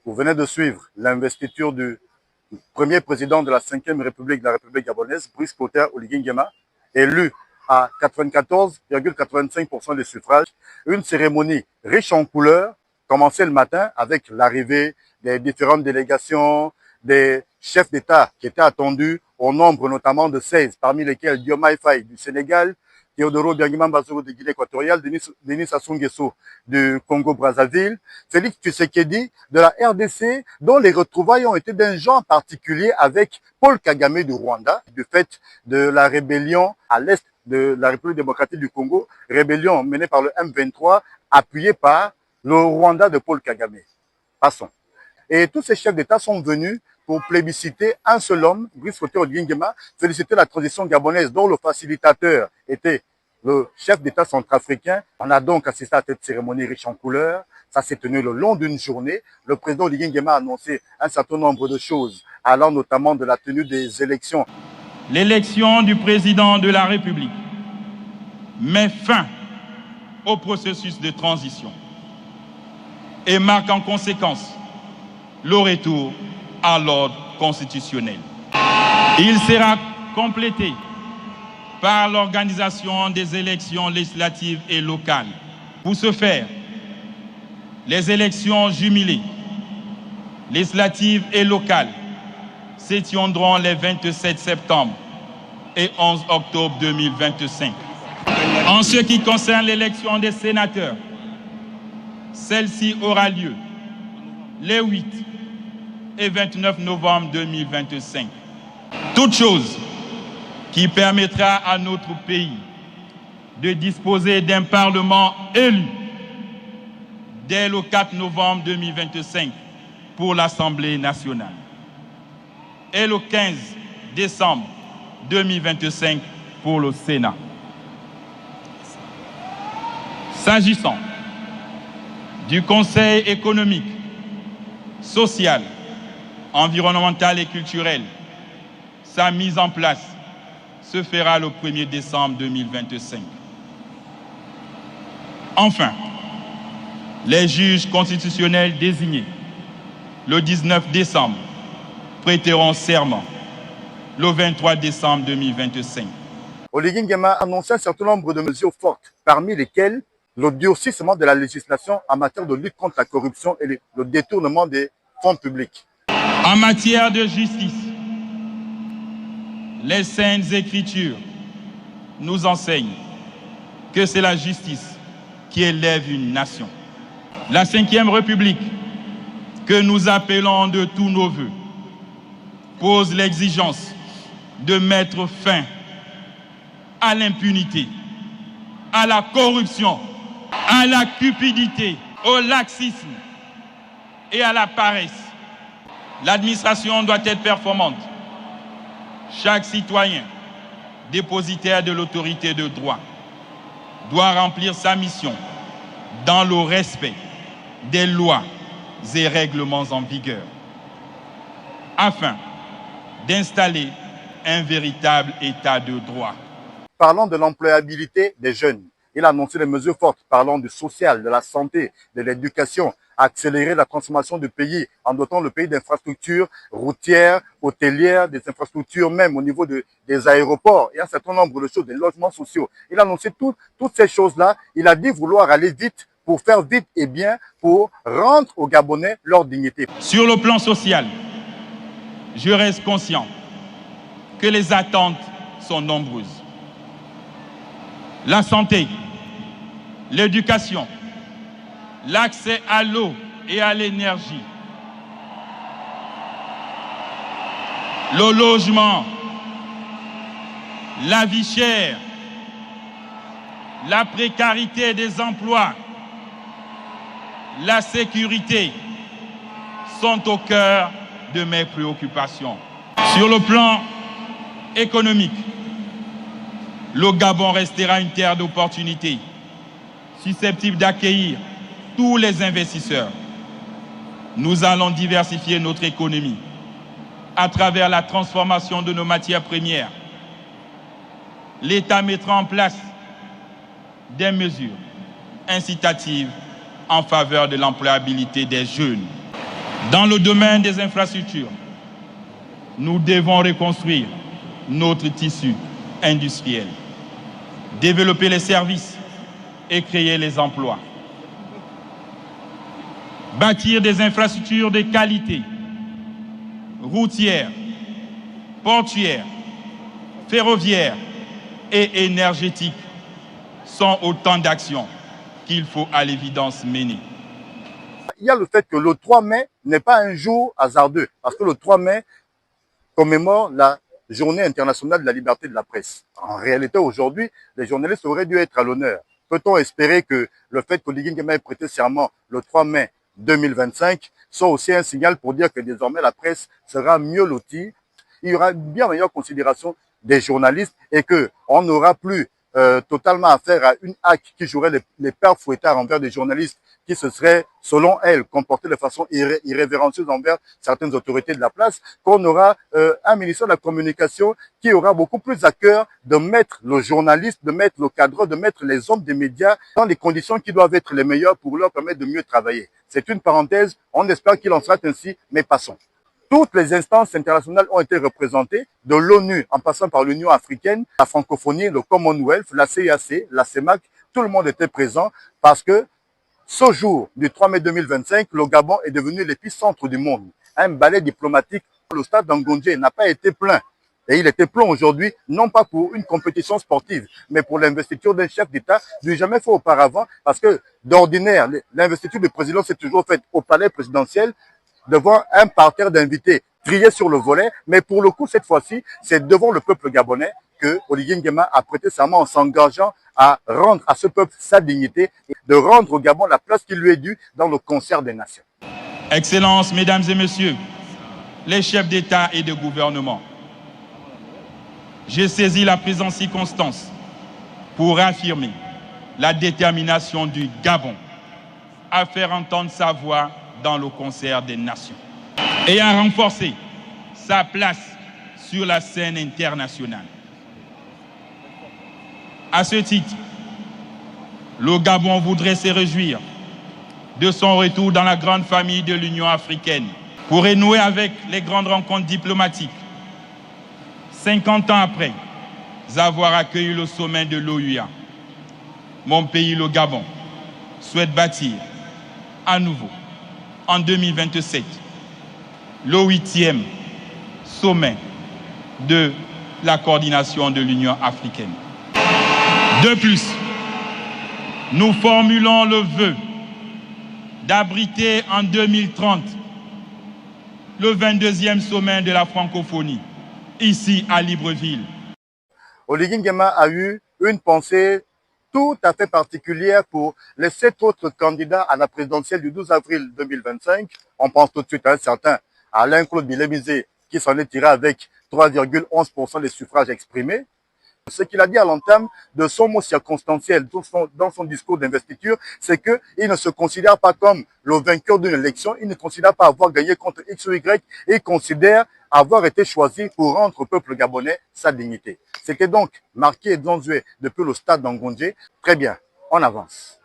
Vous venez de suivre l'investiture du premier président de la 5e République de la République gabonaise, Brice Clotaire Oligui Nguema, élu à 94,85% des suffrages. Une cérémonie riche en couleurs, commencée le matin avec l'arrivée des différentes délégations, des chefs d'État qui étaient attendus au nombre notamment de 16, parmi lesquels Diomaye Faye du Sénégal, Théodore Obiang Mazuru de Guinée équatoriale, Denis Sassou Nguesso du Congo-Brazzaville, Félix Tshisekedi de la RDC, dont les retrouvailles ont été d'un genre particulier avec Paul Kagame du Rwanda, du fait de la rébellion à l'est de la République démocratique du Congo, rébellion menée par le M23, appuyée par le Rwanda de Paul Kagame. Passons. Et tous ces chefs d'État sont venus pour plébisciter un seul homme, Brice Clotaire Oligui Nguema, féliciter la transition gabonaise dont le facilitateur était le chef d'État centrafricain. On a donc assisté à cette cérémonie riche en couleurs. Ça s'est tenu le long d'une journée. Le président Oligui Nguema a annoncé un certain nombre de choses, allant notamment de la tenue des élections. L'élection du président de la République met fin au processus de transition et marque en conséquence le retour à l'ordre constitutionnel. Il sera complété par l'organisation des élections législatives et locales. Pour ce faire, les élections jumelées, législatives et locales, se tiendront les 27 septembre et 11 octobre 2025. En ce qui concerne l'élection des sénateurs, celle-ci aura lieu les 8 et 29 novembre 2025. Toute chose qui permettra à notre pays de disposer d'un Parlement élu dès le 4 novembre 2025 pour l'Assemblée nationale et le 15 décembre 2025 pour le Sénat. S'agissant du Conseil économique, social, environnemental et culturel, sa mise en place se fera le 1er décembre 2025. Enfin, les juges constitutionnels désignés le 19 décembre prêteront serment le 23 décembre 2025. Oligui Nguema a annoncé un certain nombre de mesures fortes, parmi lesquelles le durcissement de la législation en matière de lutte contre la corruption et le détournement des fonds publics. En matière de justice, les Saintes Écritures nous enseignent que c'est la justice qui élève une nation. La 5e République, que nous appelons de tous nos voeux, pose l'exigence de mettre fin à l'impunité, à la corruption, à la cupidité, au laxisme et à la paresse. L'administration doit être performante. Chaque citoyen, dépositaire de l'autorité de droit, doit remplir sa mission dans le respect des lois et règlements en vigueur, afin d'installer un véritable état de droit. Parlant de l'employabilité des jeunes, il a annoncé des mesures fortes parlant du social, de la santé, de l'éducation, accélérer la transformation du pays en dotant le pays d'infrastructures routières, hôtelières, des infrastructures même au niveau des aéroports et un certain nombre de choses, des logements sociaux. Il a annoncé toutes ces choses-là. Il a dit vouloir aller vite pour faire vite et bien, pour rendre aux Gabonais leur dignité. Sur le plan social, je reste conscient que les attentes sont nombreuses. La santé, l'éducation, l'accès à l'eau et à l'énergie, le logement, la vie chère, la précarité des emplois, la sécurité sont au cœur de mes préoccupations. Sur le plan économique, le Gabon restera une terre d'opportunités, susceptible d'accueillir tous les investisseurs. Nous allons diversifier notre économie à travers la transformation de nos matières premières. L'État mettra en place des mesures incitatives en faveur de l'employabilité des jeunes. Dans le domaine des infrastructures, nous devons reconstruire notre tissu industriel, développer les services et créer les emplois. Bâtir des infrastructures de qualité, routières, portuaires, ferroviaires et énergétiques sont autant d'actions qu'il faut à l'évidence mener. Il y a le fait que le 3 mai n'est pas un jour hasardeux, parce que le 3 mai commémore la Journée internationale de la liberté de la presse. En réalité, aujourd'hui, les journalistes auraient dû être à l'honneur. Peut-on espérer que le fait qu'Oligui Nguema ait prêté serment le 3 mai 2025 soit aussi un signal pour dire que désormais la presse sera mieux lotie, il y aura une bien meilleure considération des journalistes et qu'on n'aura plus totalement affaire à une hack qui jouerait les pères fouettards envers des journalistes qui se seraient, selon elle, comportés de façon irrévérencieuse envers certaines autorités de la place, qu'on aura un ministère de la Communication qui aura beaucoup plus à cœur de mettre le journaliste, de mettre le cadre, de mettre les hommes des médias dans les conditions qui doivent être les meilleures pour leur permettre de mieux travailler. C'est une parenthèse, on espère qu'il en sera ainsi, mais passons. Toutes les instances internationales ont été représentées, de l'ONU en passant par l'Union africaine, la francophonie, le Commonwealth, la CIAC, la CEMAC, tout le monde était présent parce que ce jour du 3 mai 2025, le Gabon est devenu l'épicentre du monde. Un ballet diplomatique, le stade d'Angondje n'a pas été plein. Et il était plein aujourd'hui, non pas pour une compétition sportive, mais pour l'investiture d'un chef d'État du jamais fait auparavant, parce que d'ordinaire, l'investiture du président s'est toujours faite au palais présidentiel, devant un parterre d'invités triés sur le volet, mais pour le coup, cette fois-ci, c'est devant le peuple gabonais que Oligui Nguema a prêté serment en s'engageant à rendre à ce peuple sa dignité et de rendre au Gabon la place qui lui est due dans le concert des nations. Excellences, Mesdames et Messieurs, les chefs d'État et de gouvernement, j'ai saisi la présente circonstance pour affirmer la détermination du Gabon à faire entendre sa voix dans le concert des nations et à renforcer sa place sur la scène internationale. À ce titre, le Gabon voudrait se réjouir de son retour dans la grande famille de l'Union africaine pour renouer avec les grandes rencontres diplomatiques. 50 ans après avoir accueilli le sommet de l'OUA, mon pays, le Gabon, souhaite bâtir à nouveau en 2027, le 8e sommet de la coordination de l'Union africaine. De plus, nous formulons le vœu d'abriter en 2030 le 22e sommet de la francophonie, ici à Libreville. Oligui Nguema a eu une pensée tout à fait particulière pour les 7 autres candidats à la présidentielle du 12 avril 2025. On pense tout de suite à un certain Alain-Claude Bilemizé qui s'en est tiré avec 3,11% des suffrages exprimés. Ce qu'il a dit à l'entame de son mot circonstanciel dans son discours d'investiture, c'est qu'il ne se considère pas comme le vainqueur d'une élection, il ne considère pas avoir gagné contre X ou Y, et il considère avoir été choisi pour rendre au peuple gabonais sa dignité. C'était donc Marquis Edouard Nzoué depuis le stade d'Angondje. Très bien, on avance.